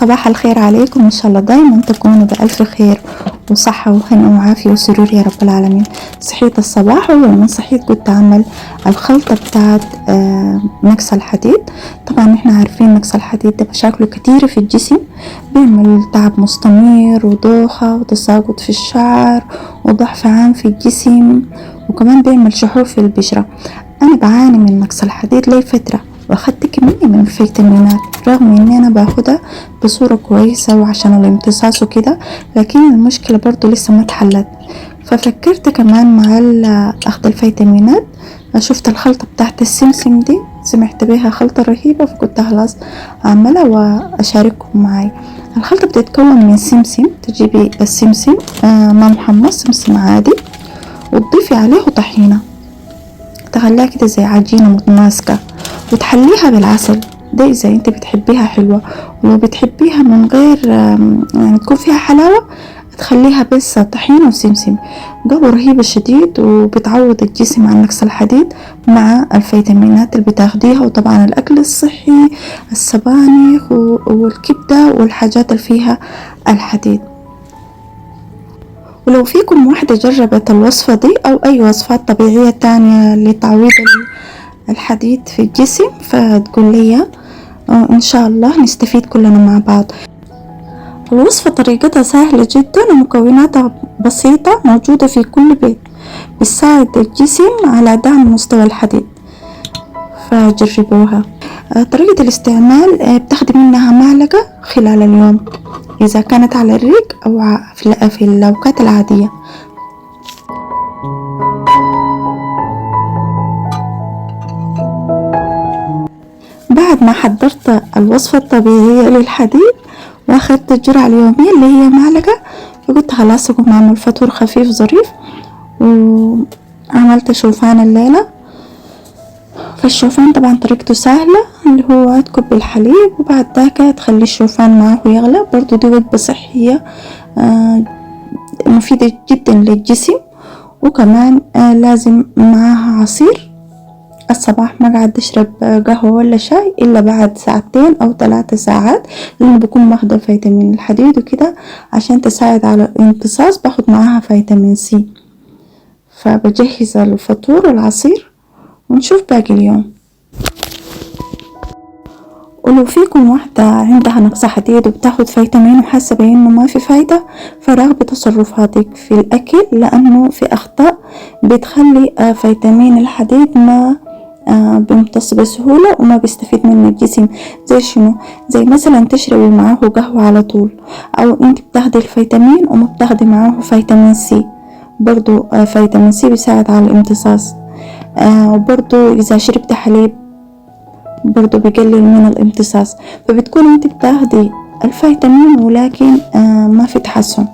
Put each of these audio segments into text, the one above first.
صباح الخير عليكم، إن شاء الله دايما تكونوا بألف خير وصحة وهنا وعافية وسرور يا رب العالمين. صحيت الصباح وأول ما صحيت كنت أعمل الخلطة بتاعت نقص الحديد. طبعا احنا عارفين نقص الحديد ده مشاكله كتيرة في الجسم، بيعمل تعب مستمر ودوخة وتساقط في الشعر وضعف عام في الجسم، وكمان بيعمل شحوب في البشرة. أنا بعاني من نقص الحديد لي فترة واخدت كمية من الفيتامينات رغم اني انا باخدها بصورة كويسة وعشان الامتصاص وكده، لكن المشكلة برضو لسه ما اتحلت. ففكرت كمان مع اخد الفيتامينات، شفت الخلطة بتاعت السمسم دي سمعت بيها خلطة رهيبة، فكنت خلاص اعملها واشارككم معي. الخلطة بتتكون من سمسم، تجيبي السمسم ما محمص، سمسم عادي، وتضيفي عليه طحينة تخليها كده زي عجينة متماسكة، وتحليها بالعسل ده إذا انت بتحبيها حلوة. ولو بتحبيها من غير يعني تكون فيها حلاوة، تخليها بس طحينة وسمسم. جو رهيب شديد وبتعوض الجسم عن نقص الحديد مع الفيتامينات اللي بتاخديها، وطبعا الأكل الصحي، السبانخ والكبدة والحاجات اللي فيها الحديد. ولو فيكم واحدة جربت الوصفة دي أو أي وصفات طبيعية تانية لتعويض الحديد في الجسم فتقول لي، إن شاء الله نستفيد كلنا مع بعض. الوصفة طريقتها سهلة جدا ومكوناتها بسيطة، موجودة في كل بيت، بتساعد الجسم على دعم مستوى الحديد، فجربوها. طريقة الاستعمال بتاخدي منها معلقة خلال اليوم إذا كانت على الريق أو في الأوقات العادية. بعد ما حضرت الوصفة الطبيعية للحديد واخدت الجرعة اليومية اللي هي معلقة، فقلت خلاص أقوم أعمل فطور خفيف ظريف، وعملت شوفان الليلة. فالشوفان طبعا طريقته سهلة، اللي هو تكب الحليب وبعد ذاك تخلي الشوفان معه يغلى. برضو دي وجبة صحية مفيدة جدا للجسم، وكمان لازم معاها عصير. الصباح ما قاعد اشرب قهوة ولا شاي الا بعد 2 أو 3 ساعات، لانه بكون ماخدة فيتامين الحديد وكده عشان تساعد على الامتصاص. باخد معاها فيتامين سي. فبجهز الفطور والعصير ونشوف باقي اليوم. ولو فيكم واحدة عندها نقص حديد وبتاخد فيتامين وحاسة بأنه ما في فايدة، فراقبي تصرفاتك في الأكل، لأنه في أخطاء بتخلي فيتامين الحديد ما بيمتص بسهولة وما بيستفيد منه الجسم. زي شنو؟ زي مثلا تشربي معاه قهوة على طول، أو انت بتاخدي الفيتامين وما بتاخدي معاه فيتامين سي. برضو فيتامين سي بيساعد على الامتصاص. وبرضو إذا شربت حليب برضو بيقلل من الامتصاص، فبتكون انت بتاخدي الفيتامين ولكن ما في تحسن.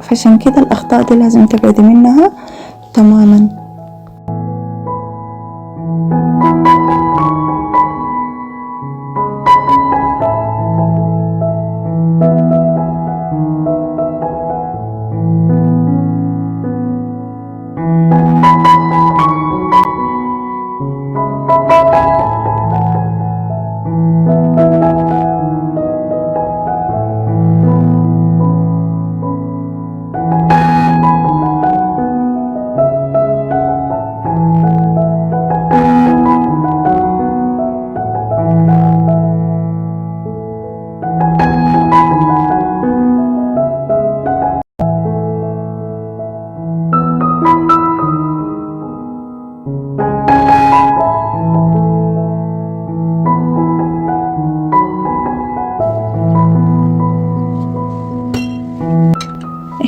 فعشان كده الأخطاء دي لازم تبعدي منها تماما.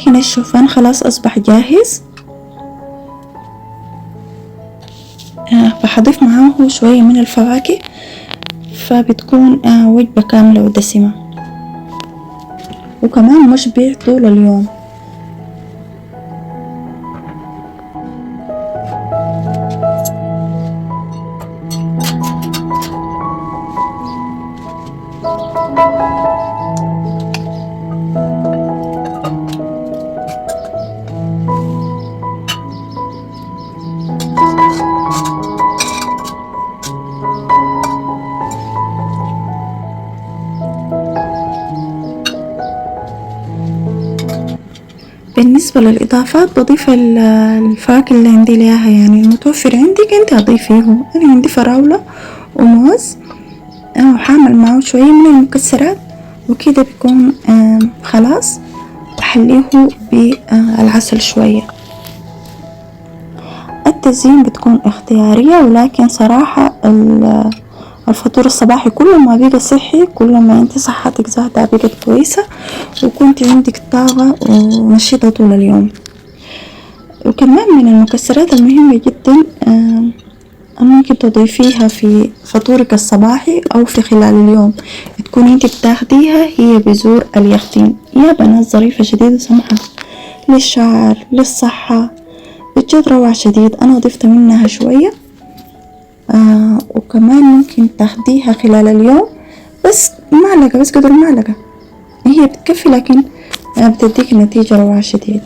هنا الشوفان خلاص أصبح جاهز. فحضيف معاه شوية من الفواكه، فبتكون وجبة كاملة ودسمة وكمان مشبع طول اليوم. بالنسبة للإضافات بضيف الفواكه اللي عندي ليها، يعني المتوفر عندك انت أضيفيه. أنا عندي فراولة وموز، وحعمل معه شوية من المكسرات، وكده بيكون خلاص. بحليه بالعسل شوية. التزيين بتكون اختيارية، ولكن صراحة الفطور الصباحي كل ما بقى صحي كل ما انت صحتك ذاتها بقت كويسة، وكنت عندك طاقة ونشيطة طول اليوم. وكمان من المكسرات المهمة جدا ممكن تضيفيها في فطورك الصباحي أو في خلال اليوم، تكون انت بتاخديها هي بذور اليختين. يا بنات ظريفة شديد وسمحة للشعر للصحة، بجد روعة شديد. أنا ضفت منها شوية. وكمان ممكن تاخديها خلال اليوم بس معلقة، بس قدر معلقة هي بتكفي، لكن بتديك نتيجة روعة شديد.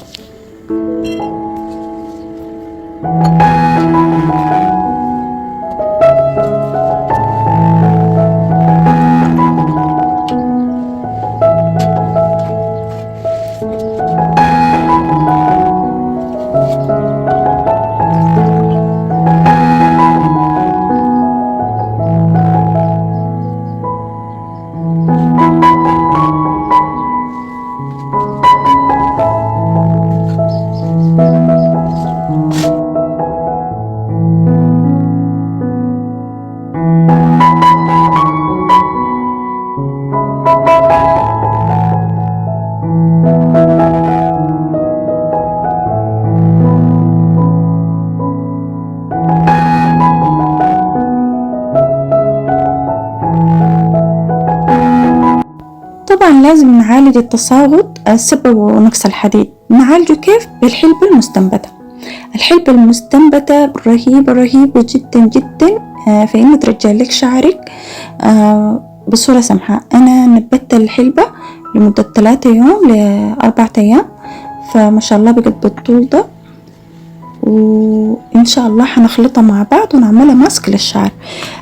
طبعا لازم نعالج التصاغط سببه نقص الحديد. نعالجه كيف؟ بالحلبة المستنبتة. الحلبة المستنبتة رهيبة رهيبة جدا جدا في انه ترجع لك شعرك بصورة سمحاء. انا نبت الحلبة لمدة 3 يوم ل4 ايام، فما شاء الله بقت بالطول ده، وإن شاء الله حنخلطها مع بعض ونعملها ماسك للشعر،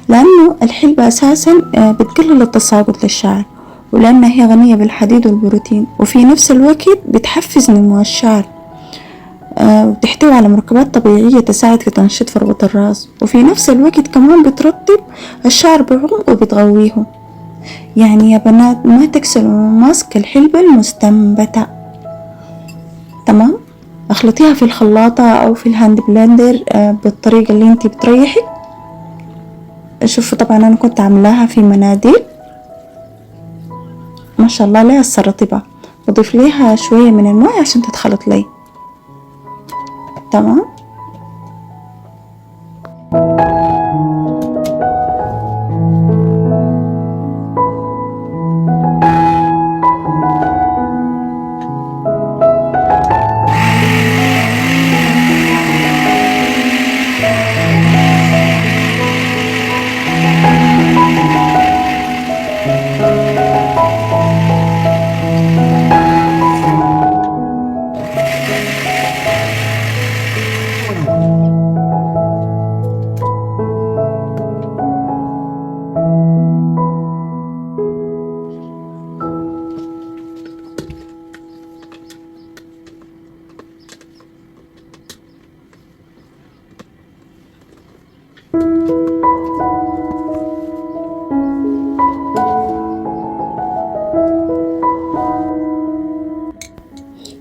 لأنه الحلبة أساسا بتقلل التساقط للشعر، ولأنها هي غنية بالحديد والبروتين، وفي نفس الوقت بتحفز نمو الشعر، وتحتوي على مركبات طبيعية تساعد في تنشيط فروة الرأس، وفي نفس الوقت كمان بترطب الشعر بعمق وبتغويه. يعني يا بنات ما تكسلوا ماسك الحلبة المستنبتة. تمام، اخلطيها في الخلاطة او في الهاند بلندر بالطريقة اللي انتي بتريحك. شوفوا طبعا انا كنت عاملاها في مناديل ما شاء الله لسه رطبة، بضيف ليها شوية من الماء عشان تتخلط لي. تمام.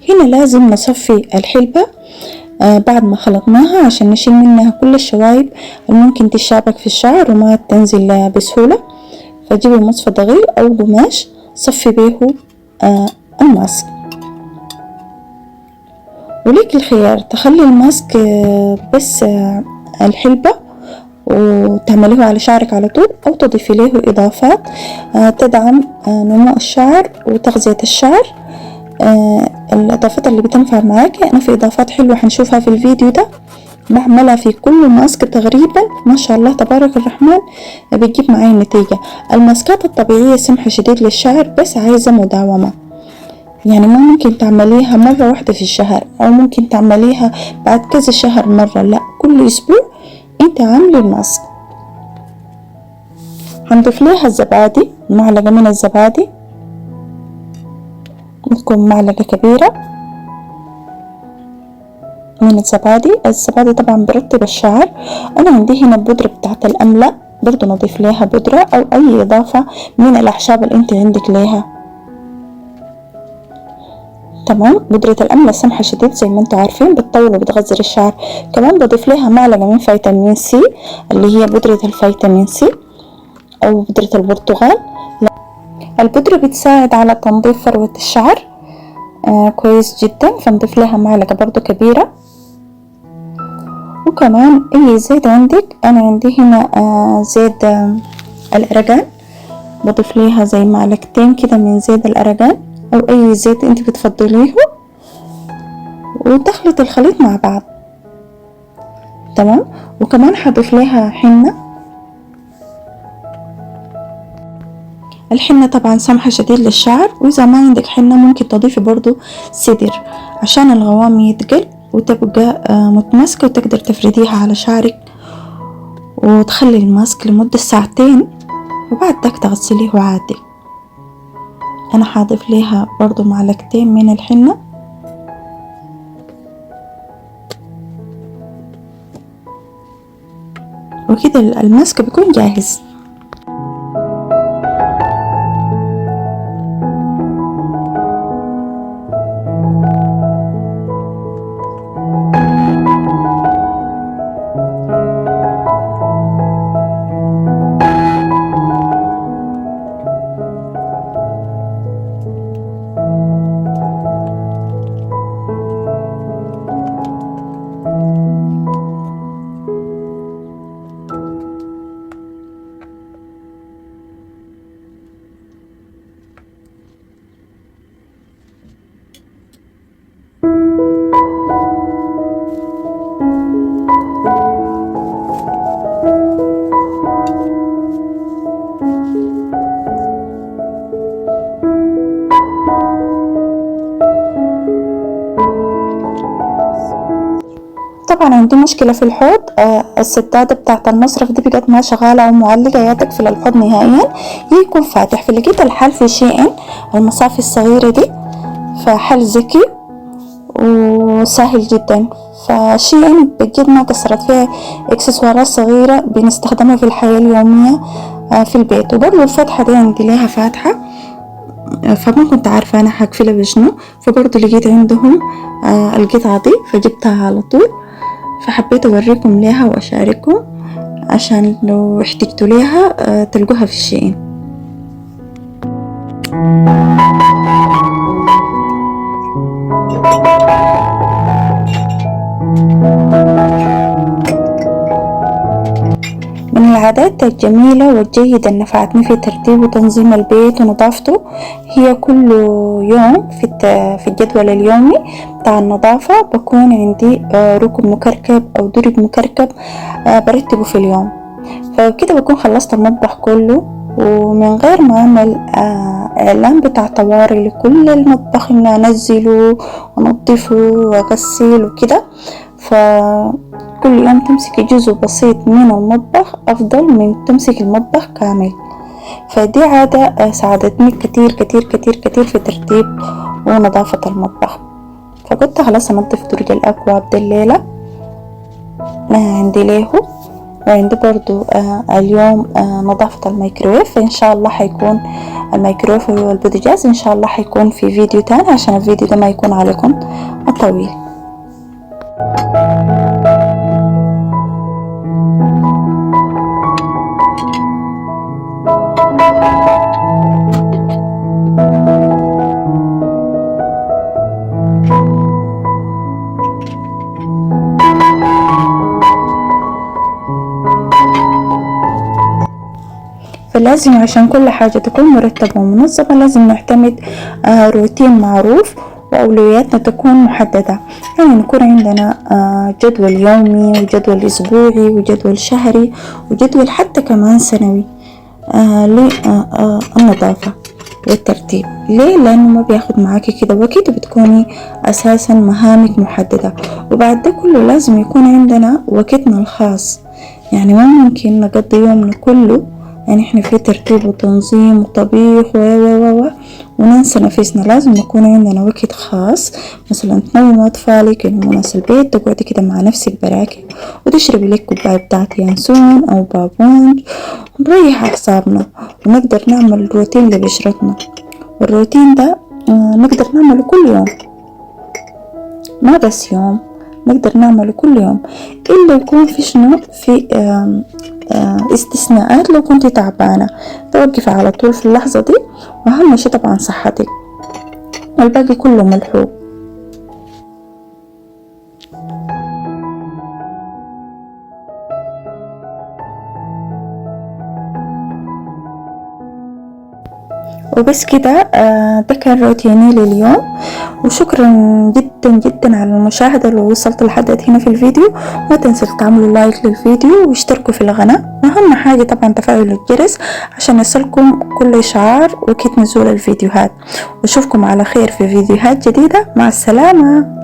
هنا لازم نصفي الحلبة بعد ما خلطناها عشان نشيل منها كل الشوايب اللي ممكن تشابك في الشعر وما تنزل بسهولة. فجيبي مصفى ضغير أو قماش صفي بيه الماسك، وليك الخيار تخلي الماسك بس الحلبة وتعمليه على شعرك على طول، أو تضيفي له إضافات تدعم نمو الشعر وتغذية الشعر. الإضافات اللي بتنفع معاكي، أنا في إضافات حلوة حنشوفها في الفيديو ده بعملها في كل ماسك تقريبا ما شاء الله تبارك الرحمن بتجيب معايا النتيجة. الماسكات الطبيعية سمح شديد للشعر بس عايزة مداومة، يعني ما ممكن تعمليها مرة واحدة في الشهر، أو ممكن تعمليها بعد كذا شهر مرة، لا كل أسبوع انت عاملي الماسك. هنضيف ليها الزبادي، معلقة من الزبادي، نكون معلقة كبيرة، من الزبادي طبعا برطب الشعر. انا عندي هنا البودرة بتاعت الأملة، برضو نضيف ليها بودرة او اي اضافة من الاعشاب اللي انت عندك ليها. تمام. بودرة الأملة سمحة شديد زي ما انتوا عارفين، بتطول وبتغذر الشعر. كمان بضيف ليها معلقة من فيتامين سي اللي هي بودرة الفيتامين سي او بودرة البرتقال. البودرة بتساعد على تنظيف فروة الشعر كويس جدا، فنضيف لها معلقة برضو كبيرة. وكمان اي زيت عندك، انا عندي هنا زيت الأرجان، بضيف ليها زي معلقتين كده من زيت الأرجان او اي زيت انت بتفضليه، وتخلط الخليط مع بعض. تمام. وكمان هضيف ليها حنة. الحنة طبعا سمحة شديد للشعر، واذا ما عندك حنة ممكن تضيفي برضو سدر عشان الغوام يتقل وتبقى متماسكة، وتقدر تفرديها على شعرك وتخلي الماسك لمدة ساعتين، وبعد ذاك تغسليه عادي. انا هضيف ليها برضو معلقتين من الحنة. وكده الماسك بيكون جاهز. طبعا عندي مشكلة في الحوض، السدادة بتاعت المصرف دي بقت ما شغالة او معلقة، يا تقفل الحوض نهائيا يا يكون فاتح. فلقيت الحل في شيئين، المصافي الصغيرة دي، فحل ذكي وسهل جدا. فشيئين بجد ما قصرت فيها، اكسسوارات صغيرة بنستخدمها في الحياة اليومية في البيت. وبرضو الفتحة دي عندي ليها فاتحة، فما كنت عارفة انا هقفلها بشنو، فبرضو لقيت عندهم القطعة دي فجبتها على طول. فحبيت اوريكم ليها واشارككم عشان لو احتجتوا ليها تلقوها في الشين. من العادات الجميلة والجيدة اللي نفعتني في ترتيب وتنظيم البيت ونظافته، هي كل يوم في الجدول اليومي بتاع النظافة بكون عندي ركن مكركب أو درج مكركب برتبه في اليوم. فكده بكون خلصت المطبخ كله، ومن غير ما أعمل إعلان بتاع طوارئ لكل المطبخ إني أنزله ونظفه وأغسل وكده. فكل يوم تمسكي جزء بسيط من المطبخ أفضل من تمسك المطبخ كامل. فدي عادة ساعدتني كتير كتير كتير كتير في ترتيب ونظافة المطبخ. فكنت خلاص أنظف درج الأكواب دي الليلة عندي ليه. وعندي برضو اليوم نظافة الميكرويف. إن شاء الله حيكون الميكرويف والبوتاجاز إن شاء الله حيكون في فيديو تاني عشان الفيديو ده ما يكون عليكم طويل. فلازم عشان كل حاجة تكون مرتبة ومنظمة لازم نعتمد روتين معروف، وأولوياتنا تكون محددة. يعني نكون عندنا جدول يومي وجدول أسبوعي وجدول شهري وجدول حتى كمان سنوي للنظافة والترتيب. ليه؟ لأنه ما بياخد معاكي كده وقت، بتكوني أساسا مهامك محددة. وبعد ده كله لازم يكون عندنا وقتنا الخاص، يعني ما ممكن نقضي يومنا كله يعني احنا في ترتيب وتنظيم وطبيخ وننسى نفسنا. لازم يكون عندنا وقت خاص، مثلا تنوم أطفالك، ينومونس البيت، تقعدي كده مع نفسك براكي وتشربي لك كوباية بتاعت ينسون أو بابونج ونريح أعصابنا، ونقدر نعمل روتين لبشرتنا. والروتين ده نقدر نعمله كل يوم، ما بس يوم، نقدر نعمله كل يوم، إلا يكون في شنو، في استثناءات. لو كنت تعبانة توقفي على طول في اللحظة دي، وأهم شي طبعا صحتك، والباقي كله ملحوق. وبس كده، ده كان روتيني لليوم. وشكرا جدا جدا على المشاهدة. لو وصلت لحد هنا في الفيديو ما تنسوا تعملوا لايك للفيديو واشتركوا في القناة، واهم حاجة طبعا تفعلوا الجرس عشان يصلكم كل اشعار وقت نزول الفيديوهات. واشوفكم على خير في فيديوهات جديدة. مع السلامة.